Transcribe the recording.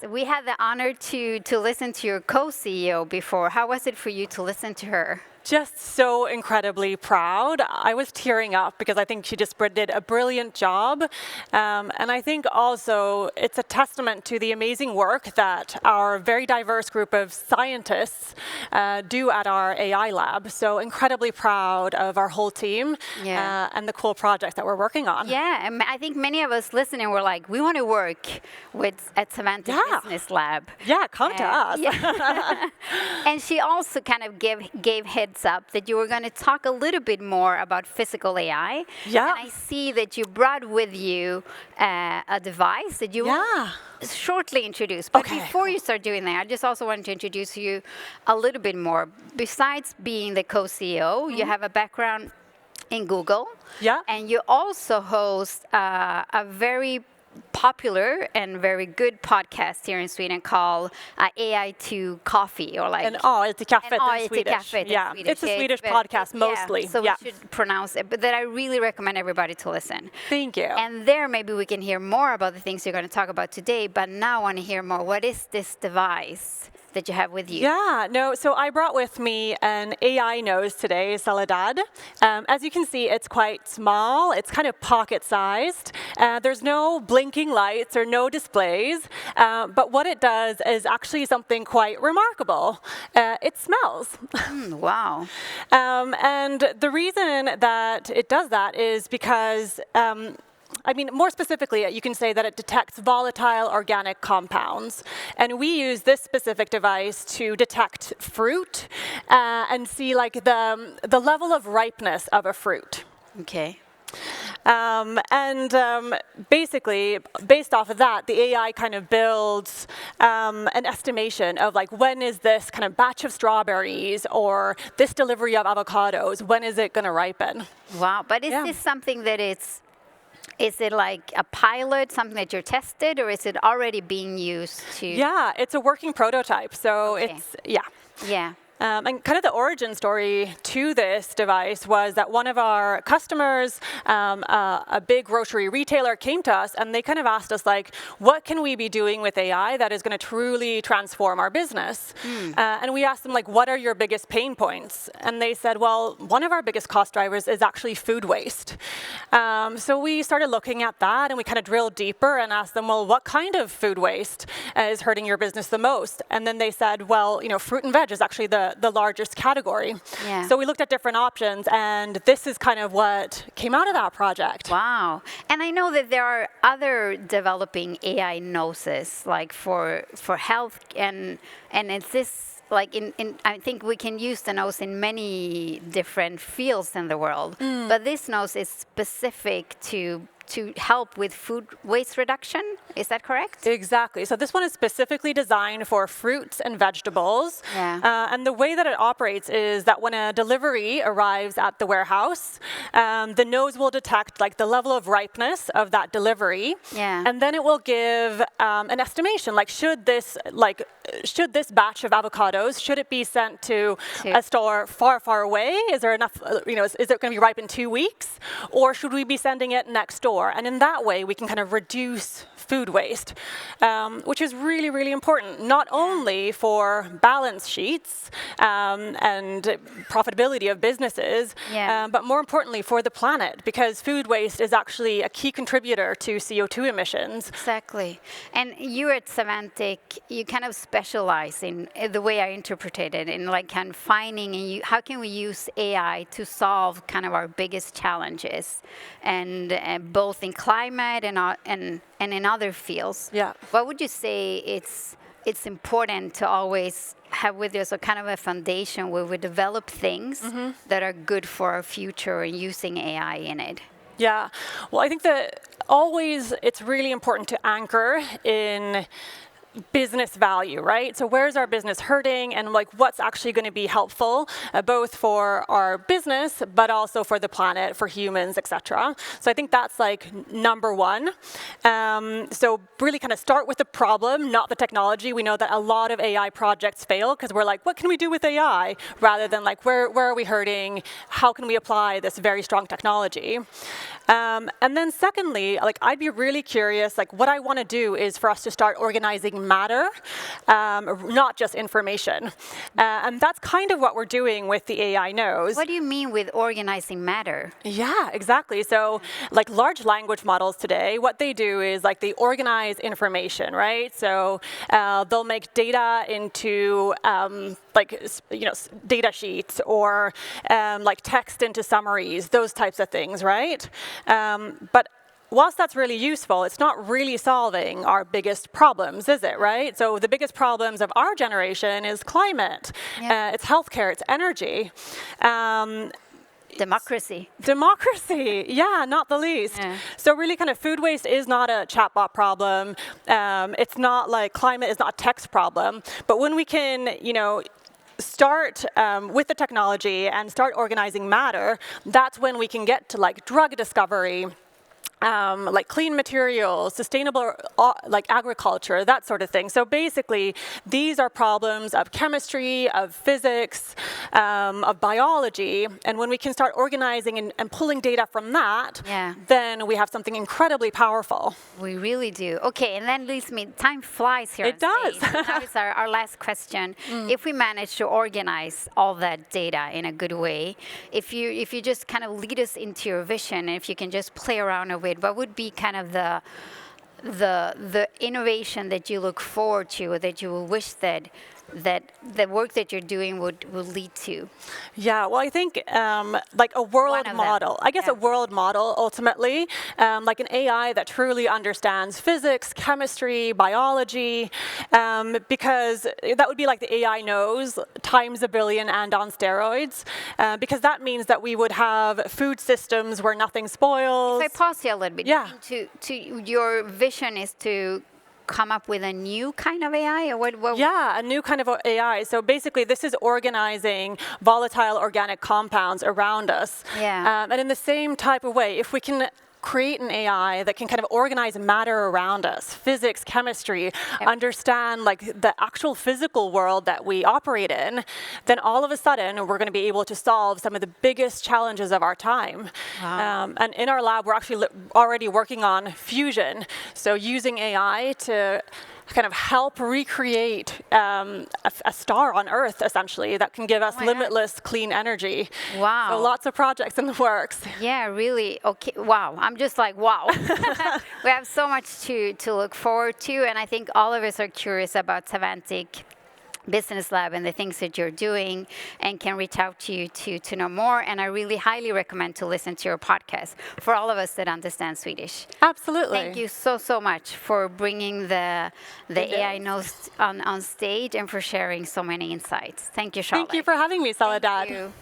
we had the honor to listen to your co-CEO before. How was it for you to listen to her? Just so incredibly proud. I was tearing up because I think she just did a brilliant job. And I think also it's a testament to the amazing work that our very diverse group of scientists do at our AI lab. So incredibly proud of our whole team and the cool projects that we're working on. Yeah, and I think many of us listening were like, we want to work at Semantic Business Lab. Yeah, come to us. Yeah. And she also kind of gave heads up that you were going to talk a little bit more about physical AI. Yeah. And I see that you brought with you a device that you will shortly introduce. But before you start doing that, I just also wanted to introduce you a little bit more. Besides being the co-CEO, you have a background in Google. Yeah. And you also host a very popular and very good podcast here in Sweden called AI to Coffee, or like an AI till kaffet in Swedish. Swedish. It's a Swedish podcast mostly. So we should pronounce it, but that I really recommend everybody to listen. Thank you. And there maybe we can hear more about the things you're going to talk about today, but now I want to hear more. What is this device that you have with you? So I brought with me an AI nose today, Soledad. As you can see, it's quite small. It's kind of pocket-sized. There's no blinking lights or no displays, but what it does is actually something quite remarkable. It smells. Wow. And the reason that it does that is because more specifically, you can say that it detects volatile organic compounds. And we use this specific device to detect fruit and see like the level of ripeness of a fruit. Okay. Basically, based off of that, the AI kind of builds an estimation of like, when is this kind of batch of strawberries or this delivery of avocados, when is it going to ripen? Wow. But is this something that is it like a pilot, something that you're tested, or is it already being used to? Yeah, it's a working prototype. So it's. And kind of the origin story to this device was that one of our customers, a big grocery retailer, came to us and they kind of asked us, like, what can we be doing with AI that is going to truly transform our business? And we asked them, like, what are your biggest pain points? And they said, well, one of our biggest cost drivers is actually food waste. So we started looking at that and we kind of drilled deeper and asked them, well, what kind of food waste is hurting your business the most? And then they said, well, fruit and veg is actually the largest category. Yeah. So we looked at different options, and this is kind of what came out of that project. Wow. And I know that there are other developing AI noses, like for health, and it's this, like I think we can use the nose in many different fields in the world, but this nose is specific to help with food waste reduction. Is that correct? Exactly. So this one is specifically designed for fruits and vegetables. Yeah. And the way that it operates is that when a delivery arrives at the warehouse, the nose will detect like the level of ripeness of that delivery. Yeah. And then it will give an estimation, like should this batch of avocados, should it be sent to a store far, far away? Is there enough, is it going to be ripe in 2 weeks? Or should we be sending it next door? And in that way, we can kind of reduce food waste, which is really, really important, not only for balance sheets and profitability of businesses, but more importantly for the planet, because food waste is actually a key contributor to CO2 emissions. Exactly. And you at Semantic, you kind of specialize in the way I interpret it, in like kind of finding how can we use AI to solve kind of our biggest challenges, and both in climate and in other fields. Yeah. What would you say it's important to always have with you, so kind of a foundation where we develop things that are good for our future and using AI in it? Yeah. Well, I think that always it's really important to anchor in business value, right? So where's our business hurting, and like what's actually going to be helpful, both for our business, but also for the planet, for humans, etc. So I think that's like number one. So really kind of start with the problem, not the technology. We know that a lot of AI projects fail because we're like, what can we do with AI? Rather than like, where are we hurting? How can we apply this very strong technology? And then secondly, like I'd be really curious, like what I want to do is for us to start organizing organizing matter, not just information. And that's kind of what we're doing with the AI nose. What do you mean with organizing matter? Yeah, exactly. So like large language models today, what they do is like they organize information, right? So they'll make data into data sheets or like text into summaries, those types of things, right? But whilst that's really useful, it's not really solving our biggest problems, is it, right? So the biggest problems of our generation is climate, it's healthcare, it's energy. Democracy. Democracy, yeah, not the least. Yeah. So really kind of food waste is not a chatbot problem. It's not like climate is not a text problem. But when we can, start with the technology and start organizing matter, that's when we can get to like drug discovery, like clean materials, sustainable like agriculture, that sort of thing. So basically, these are problems of chemistry, of physics, of biology. And when we can start organizing and pulling data from that, then we have something incredibly powerful. We really do. Okay, and then leaves me, time flies here. It does. That is our last question. If we manage to organize all that data in a good way, if you just kind of lead us into your vision, and if you can just play around with what would be kind of the innovation that you look forward to, or that you will wish that the work that you're doing would lead to? Yeah, well, I think like a world model. I guess a world model, ultimately, like an AI that truly understands physics, chemistry, biology, because that would be like the AI knows times a billion and on steroids, because that means that we would have food systems where nothing spoils. If I pause you a little bit, to your vision is to come up with a new kind of AI, or what? Yeah, a new kind of AI. So basically, this is organizing volatile organic compounds around us. Yeah. And in the same type of way, if we can create an AI that can kind of organize matter around us, physics, chemistry, understand like the actual physical world that we operate in, then all of a sudden we're going to be able to solve some of the biggest challenges of our time. Wow. And in our lab, we're actually already working on fusion. So using AI to kind of help recreate a star on Earth, essentially, that can give us limitless clean energy. Wow. So lots of projects in the works. Yeah, really. Okay. Wow. I'm just like, wow. We have so much to look forward to, and I think all of us are curious about Savantic Business Lab and the things that you're doing, and can reach out to you to know more. And I really highly recommend to listen to your podcast for all of us that understand Swedish. Absolutely. Thank you so much for bringing the AI nose on stage and for sharing so many insights. Thank you, Charlotte. Thank you for having me, Soledad. Thank you.